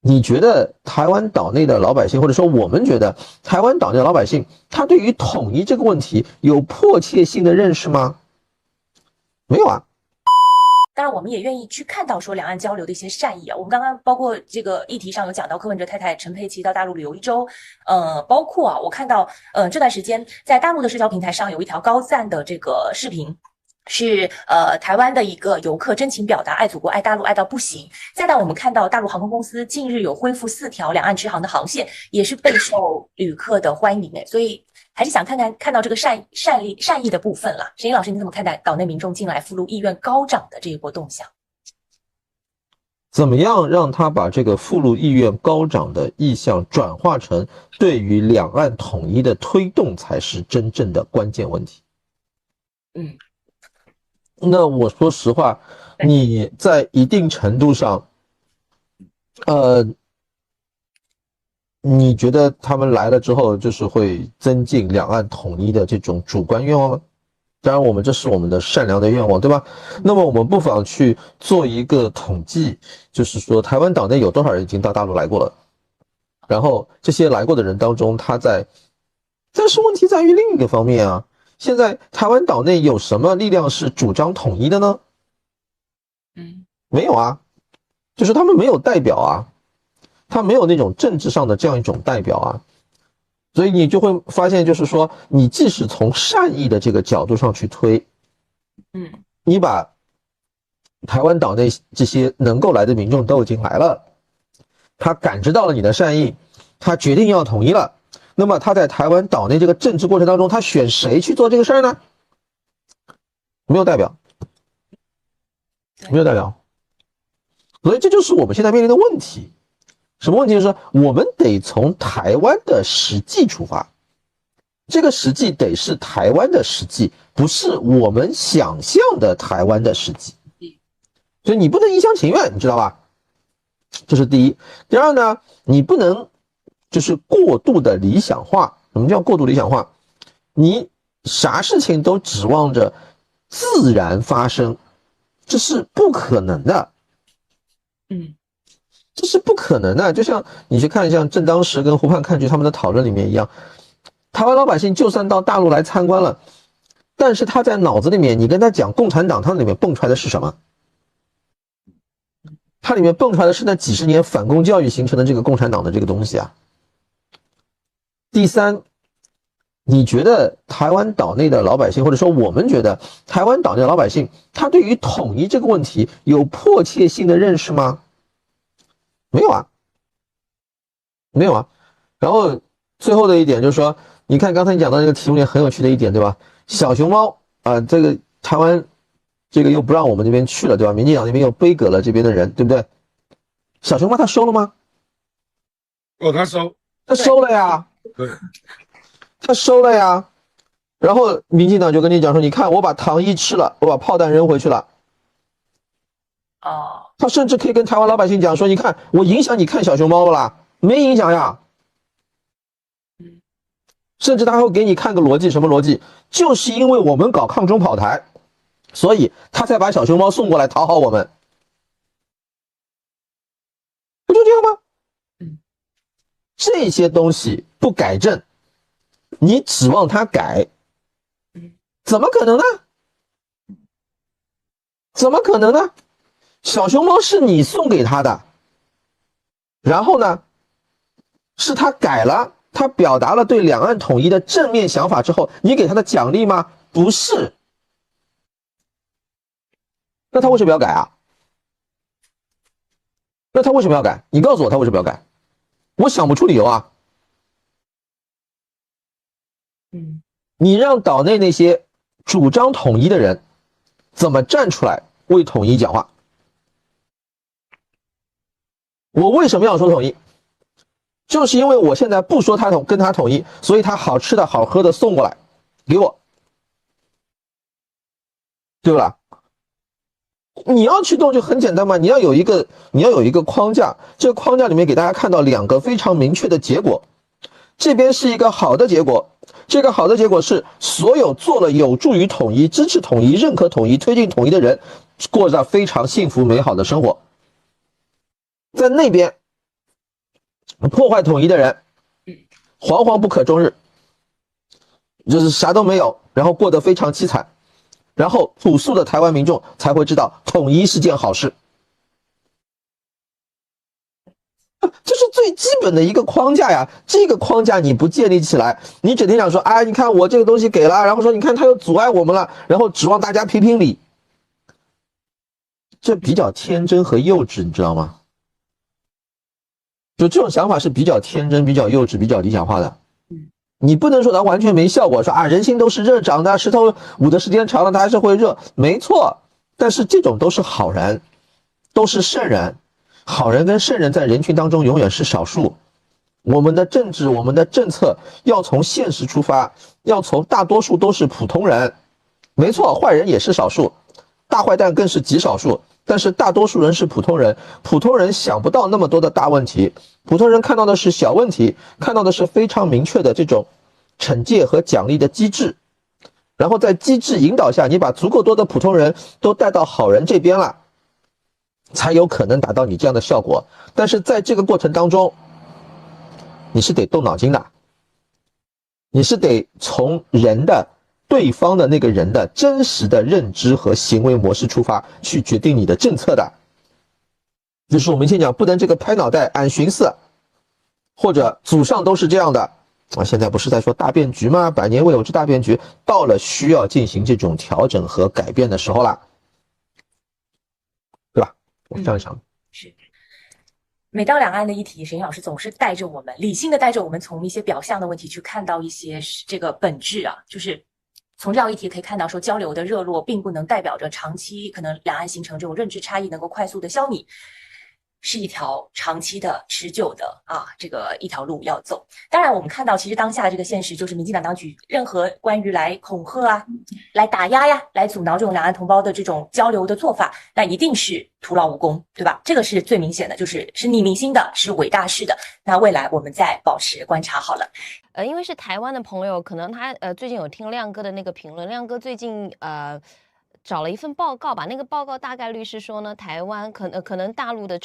你觉得台湾岛内的老百姓，或者说我们觉得台湾岛内的老百姓，他对于统一这个问题有迫切性的认识吗？没有啊。当然，我们也愿意去看到说两岸交流的一些善意啊。我们刚刚包括这个议题上有讲到柯文哲太太陈佩琪到大陆旅游一周，包括啊，我看到这段时间在大陆的社交平台上有一条高赞的这个视频。是台湾的一个游客真情表达爱祖国爱大陆爱到不行。再到我们看到大陆航空公司近日有恢复4条两岸直航的航线，也是备受旅客的欢迎所以还是想看到这个善意的部分啦。沈英老师，你怎么看待岛内民众近来赴陆意愿高涨的这一波动向？怎么样让他把这个赴陆意愿高涨的意向转化成对于两岸统一的推动，才是真正的关键问题。那我说实话，你在一定程度上，你觉得他们来了之后，就是会增进两岸统一的这种主观愿望吗？当然，这是我们的善良的愿望，对吧？那么我们不妨去做一个统计，就是说台湾岛内有多少人已经到大陆来过了，然后这些来过的人当中，但是问题在于另一个方面啊，现在台湾岛内有什么力量是主张统一的呢？没有啊，就是他们没有代表啊，他没有那种政治上的这样一种代表啊。所以你就会发现，就是说，你即使从善意的这个角度上去推，你把台湾岛内这些能够来的民众都已经来了，他感知到了你的善意，他决定要统一了。那么他在台湾岛内这个政治过程当中，他选谁去做这个事儿呢？没有代表，没有代表。所以这就是我们现在面临的问题。什么问题？就是我们得从台湾的实际出发，这个实际得是台湾的实际，不是我们想象的台湾的实际。所以你不能一厢情愿，你知道吧？这是第一。第二呢，你不能就是过度的理想化。什么叫过度理想化？你啥事情都指望着自然发生，这是不可能的。这是不可能的。就像你去看像正当时跟胡汉看剧他们的讨论里面一样，台湾老百姓就算到大陆来参观了，但是他在脑子里面，你跟他讲共产党，他里面蹦出来的是什么？它里面蹦出来的是那几十年反共教育形成的这个共产党的这个东西啊。第三，你觉得台湾岛内的老百姓，或者说我们觉得台湾岛内的老百姓，他对于统一这个问题有迫切性的认识吗？没有啊，没有啊。然后最后的一点就是说，你看刚才你讲到这个题目里很有趣的一点，对吧？小熊猫啊，这个台湾这个又不让我们这边去了，对吧？民进党那边又杯葛了这边的人，对不对？小熊猫他收了吗？他收，他收了呀，对，他收了呀。然后民进党就跟你讲说，你看我把糖衣吃了，我把炮弹扔回去了。他甚至可以跟台湾老百姓讲说，你看我影响你看小熊猫了啦，没影响呀。甚至他会给你看个逻辑，什么逻辑？就是因为我们搞抗中保台，所以他才把小熊猫送过来讨好我们，不就这样吗？这些东西不改正，你指望他改，怎么可能呢？怎么可能呢？小熊猫是你送给他的，然后呢，是他改了，他表达了对两岸统一的正面想法之后，你给他的奖励吗？不是。那他为什么要改啊？那他为什么要改？你告诉我他为什么要改？我想不出理由啊。你让岛内那些主张统一的人怎么站出来为统一讲话？我为什么要说统一？就是因为我现在不说跟他统一，所以他好吃的好喝的送过来给我，对吧？你要去动就很简单嘛，你要有一个框架，这个框架里面给大家看到2个非常明确的结果。这边是一个好的结果，这个好的结果是所有做了有助于统一、支持统一、认可统一、推进统一的人过着非常幸福美好的生活。在那边破坏统一的人，惶惶不可终日，就是啥都没有，然后过得非常凄惨，然后朴素的台湾民众才会知道统一是件好事。这是最基本的一个框架呀，这个框架你不建立起来，你整天想说，哎，你看我这个东西给了，然后说你看他又阻碍我们了，然后指望大家评评理，这比较天真和幼稚，你知道吗？就这种想法是比较天真、比较幼稚、比较理想化的。你不能说它完全没效果，说啊人心都是热长的，石头捂的时间长了它还是会热，没错。但是这种都是好人，都是圣人，好人跟圣人在人群当中永远是少数。我们的政治、我们的政策要从现实出发，要从大多数都是普通人，没错，坏人也是少数，大坏蛋更是极少数。但是大多数人是普通人，普通人想不到那么多的大问题，普通人看到的是小问题，看到的是非常明确的这种惩戒和奖励的机制，然后在机制引导下，你把足够多的普通人都带到好人这边了，才有可能达到你这样的效果。但是在这个过程当中，你是得动脑筋的，你是得从人的对方的那个人的真实的认知和行为模式出发，去决定你的政策的。就是我们以前讲，不能这个拍脑袋俺寻思，或者祖上都是这样的啊。现在不是在说大变局吗？百年未有之大变局，到了需要进行这种调整和改变的时候了，对吧？我是这样想的。是。每当两岸的议题，沈老师总是带着我们理性的带着我们从一些表象的问题去看到一些这个本质啊，就是从这样议题可以看到说交流的热络并不能代表着长期可能两岸形成这种认知差异能够快速的消弭，是一条长期的持久的这个一条路要走。当然我们看到其实当下的这个现实就是民进党当局任何关于来恐吓来打压来阻挠这种两岸同胞的这种交流的做法，那一定是徒劳无功，对吧？这个是最明显的，就是逆民心的，是伟大式的。那未来我们再保持观察好了。因为是台湾的朋友，可能他最近有听亮哥的那个评论，亮哥最近找了一份报告吧，那个报告大概率是说呢，台湾可能大陆的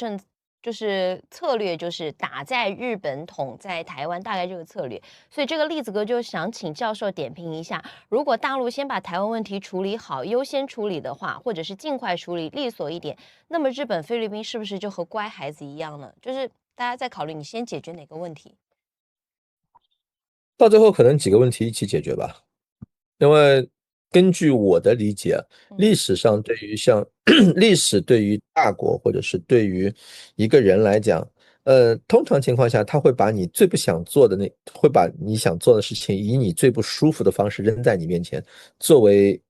就是策略就是打在日本，统在台湾，大概这个策略。所以这个栗子哥就想请教授点评一下，如果大陆先把台湾问题处理好，优先处理的话，或者是尽快处理，利索一点，那么日本、菲律宾是不是就和乖孩子一样呢？就是大家在考虑你先解决哪个问题？到最后可能几个问题一起解决吧，因为根据我的理解，历史上对于历史对于大国或者是对于一个人来讲，通常情况下他会把你最不想做的会把你想做的事情以你最不舒服的方式扔在你面前，作为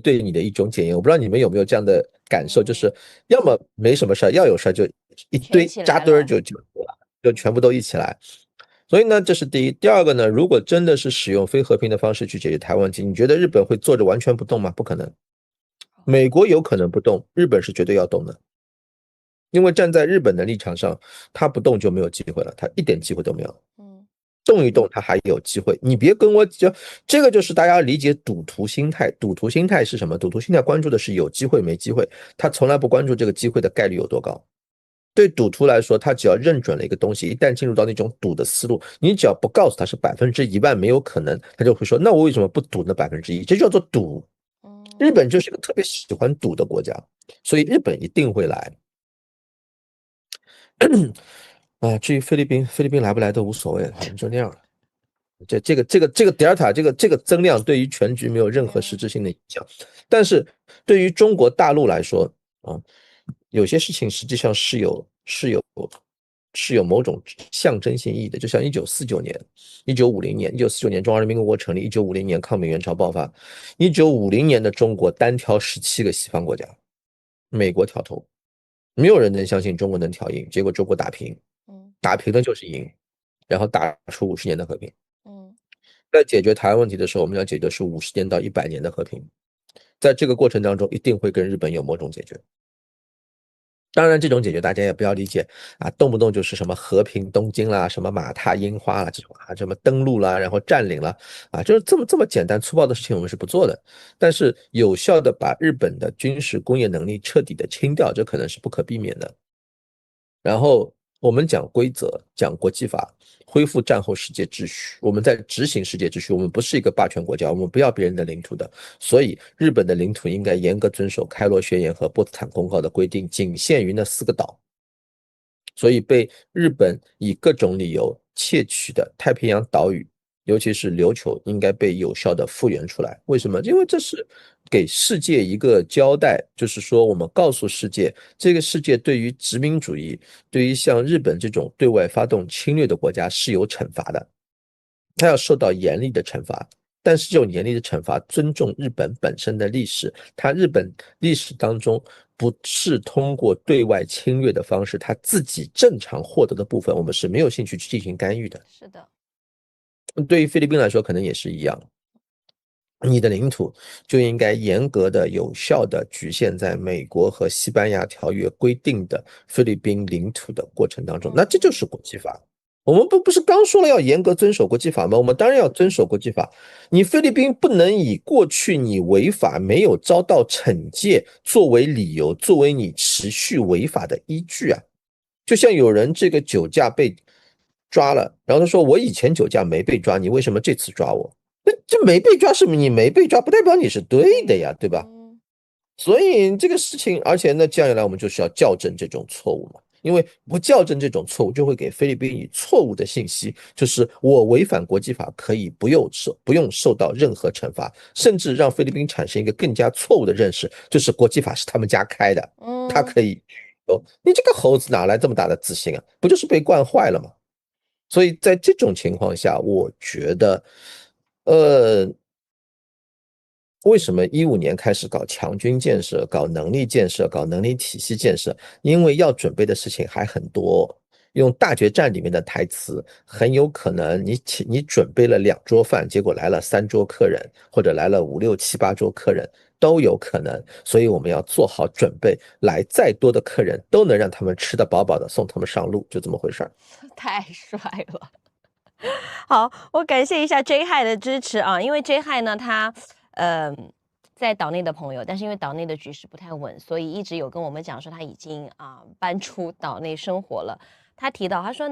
对你的一种检验。我不知道你们有没有这样的感受，就是要么没什么事儿，要有事儿就一堆扎堆儿就全部都一起来。所以呢，这是第一。第二个呢，如果真的是使用非和平的方式去解决台湾问题，你觉得日本会坐着完全不动吗？不可能。美国有可能不动，日本是绝对要动的。因为站在日本的立场上，他不动就没有机会了，他一点机会都没有。动一动他还有机会。你别跟我讲，这个就是大家理解赌徒心态。赌徒心态是什么？赌徒心态关注的是有机会没机会，他从来不关注这个机会的概率有多高。对赌徒来说，他只要认准了一个东西，一旦进入到那种赌的思路，你只要不告诉他是100%没有可能，他就会说，那我为什么不赌那1%？这叫做赌。日本就是一个特别喜欢赌的国家，所以日本一定会来。至于菲律宾来不来都无所谓，就那样了。这个 Delta 这个增量对于全局没有任何实质性的影响，但是对于中国大陆来说有些事情实际上是有某种象征性意义的。就像1949年、1949年中华人民共和国成立，1950年抗美援朝爆发，1950年的中国单挑17个西方国家，美国挑头，没有人能相信中国能挑赢，结果中国打平，打平的就是赢，然后打出50年的和平。在解决台湾问题的时候，我们要解决是50年到100年的和平，在这个过程当中一定会跟日本有某种解决。当然这种解决大家也不要理解动不动就是什么和平东京啦，什么马踏樱花啦，这种什么登陆啦，然后占领了就是这么简单粗暴的事情我们是不做的。但是有效的把日本的军事工业能力彻底的清掉，这可能是不可避免的。然后我们讲规则，讲国际法，恢复战后世界秩序，我们在执行世界秩序，我们不是一个霸权国家，我们不要别人的领土的，所以日本的领土应该严格遵守开罗宣言和波茨坦公告的规定，仅限于那4个岛。所以被日本以各种理由窃取的太平洋岛屿，尤其是琉球，应该被有效的复原出来。为什么？因为这是给世界一个交代，就是说我们告诉世界，这个世界对于殖民主义，对于像日本这种对外发动侵略的国家是有惩罚的，它要受到严厉的惩罚。但是这种严厉的惩罚尊重日本本身的历史，它日本历史当中不是通过对外侵略的方式，它自己正常获得的部分，我们是没有兴趣去进行干预的。是的，对于菲律宾来说，可能也是一样。你的领土就应该严格的、有效的局限在美国和西班牙条约规定的菲律宾领土的过程当中，那这就是国际法。我们不是刚说了要严格遵守国际法吗？我们当然要遵守国际法。你菲律宾不能以过去你违法没有遭到惩戒作为理由，作为你持续违法的依据啊。就像有人这个酒驾被抓了，然后他说我以前酒驾没被抓，你为什么这次抓我？那这没被抓是你没被抓，不代表你是对的呀，对吧？所以这个事情，而且呢，接下来我们就是要校正这种错误嘛，因为不校正这种错误，就会给菲律宾以错误的信息，就是我违反国际法可以不用受到任何惩罚，甚至让菲律宾产生一个更加错误的认识，就是国际法是他们家开的，他可以你这个猴子哪来这么大的自信啊？不就是被惯坏了吗？所以在这种情况下，我觉得，为什么15年开始搞强军建设、搞能力建设、搞能力体系建设？因为要准备的事情还很多。用大决战里面的台词，很有可能你准备了2桌饭，结果来了3桌客人，或者来了5、6、7、8桌客人，都有可能。所以我们要做好准备，来再多的客人都能让他们吃得饱饱的，送他们上路，就这么回事儿。太帅了。好，我感谢一下 J Hi 的支持啊，因为 J Hi 呢，他在岛内的朋友，但是因为岛内的局势不太稳，所以一直有跟我们讲说他已经搬出岛内生活了。他提到，他说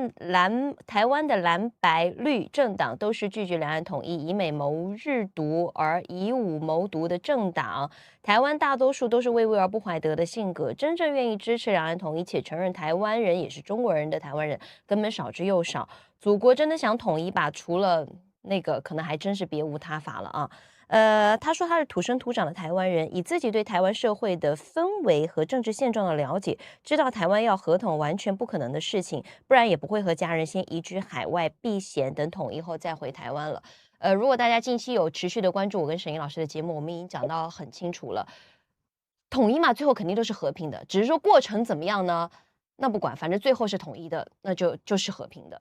台湾的蓝白绿政党都是拒绝两岸统一、以美谋日独而以武谋独的政党。台湾大多数都是畏畏而不怀德的性格，真正愿意支持两岸统一且承认台湾人也是中国人的台湾人根本少之又少。祖国真的想统一吧？除了那个，可能还真是别无他法了啊。他说他是土生土长的台湾人，以自己对台湾社会的氛围和政治现状的了解，知道台湾要合统完全不可能的事情，不然也不会和家人先移居海外避险，等统一后再回台湾了。如果大家近期有持续的关注我跟沈怡老师的节目，我们已经讲到很清楚了，统一嘛，最后肯定都是和平的，只是说过程怎么样呢？那不管，反正最后是统一的，那就是和平的。